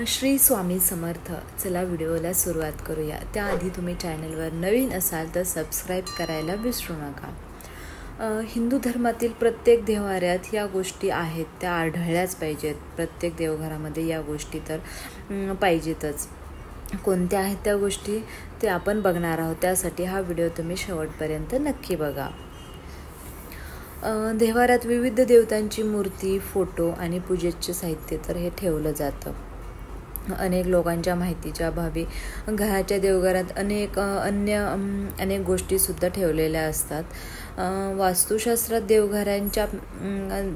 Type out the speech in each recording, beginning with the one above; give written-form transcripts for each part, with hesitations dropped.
श्री स्वामी समर्थ. चला व्हिडिओला सुरुवात करूया. त्याआधी तुम्ही चॅनलवर नवीन असाल तर सबस्क्राईब करायला विसरू नका. हिंदू धर्मातील प्रत्येक देवाऱ्यात या गोष्टी आहेत त्या आढळल्याच पाहिजेत. प्रत्येक देवघरामध्ये या गोष्टी तर पाहिजेतच. कोणत्या आहेत त्या गोष्टी ते आपण बघणार आहोत. त्यासाठी हा व्हिडिओ तुम्ही शेवटपर्यंत नक्की बघा. देवाऱ्यात विविध देवतांची मूर्ती, फोटो आणि पूजेचे साहित्य तर हे ठेवलं जातं. अनेक लोकांच्या माहितीच्या अभावी घराच्या देवघरात अनेक गोष्टीसुद्धा ठेवलेल्या असतात. वास्तुशास्त्रात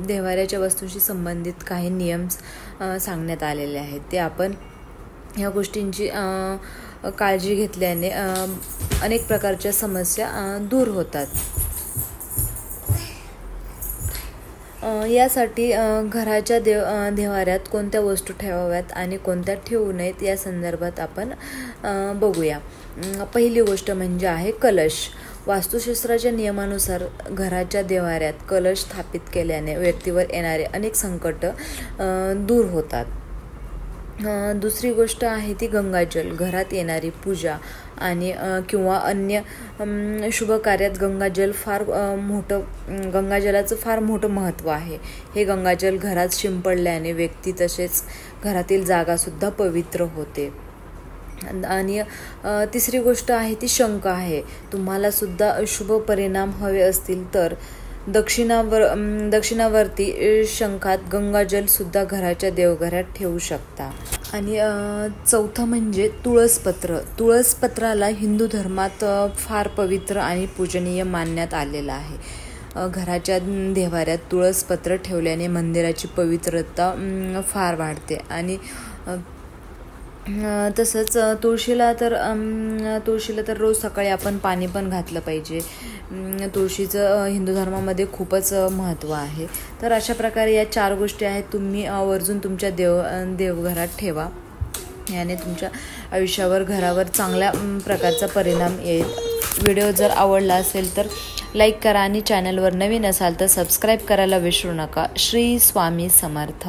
देवाऱ्याच्या वस्तूंशी संबंधित काही नियम सांगण्यात आलेले आहेत. ते आपण ह्या गोष्टींची काळजी घेतल्याने अनेक प्रकारच्या समस्या दूर होतात. यासाठी घराच्या देवाऱ्यात कोणत्या वस्तू ठेवाव्यात आणि कोणत्या ठेवू नयेत या संदर्भात आपण बघूया. पहिली गोष्ट म्हणजे आहे कलश. वास्तुशास्त्राच्या नियमानुसार घराच्या देवाऱ्यात कलश स्थापित केल्याने व्यक्तीवर येणारे अनेक संकट दूर होतात. दुसरी गोष्ट आहे ती गंगाजल. घरात येणारी पूजा आणि किंवा अन्य शुभ कार्यात गंगाजलाचं फार मोठं महत्त्व आहे. हे गंगाजल घरात शिंपडल्याने व्यक्ती तसेच घरातील जागासुद्धा पवित्र होते. आणि तिसरी गोष्ट आहे ती शंख आहे. तुम्हाला सुद्धा शुभ परिणाम हवे असतील तर दक्षिणावर्ती शंखात गंगाजल सुद्धा घराच्या देवघरात ठेवू शकता. आणि चौथं म्हणजे तुळसपत्र. तुळसपत्राला हिंदू धर्मात फार पवित्र आणि पूजनीय मानण्यात आलेलं आहे. घराच्या देवाऱ्यात तुळसपत्र ठेवल्याने मंदिराची पवित्रता फार वाढते. आणि तसंच तुळशीला तर रोज सकाळी आपण पाणी पण घातलं पाहिजे. तुळशीचं हिंदू धर्मामध्ये खूपच महत्त्व आहे. तर अशा प्रकारे या 4 गोष्टी आहेत. तुम्ही आवर्जून तुमच्या देवघरात ठेवा. याने तुमच्या आयुष्यावर घरावर चांगल्या प्रकारचा परिणाम येईल. व्हिडिओ जर आवडला असेल तर लाईक करा आणि चॅनलवर नवीन असाल तर सबस्क्राईब करायला विसरू नका. श्री स्वामी समर्थ.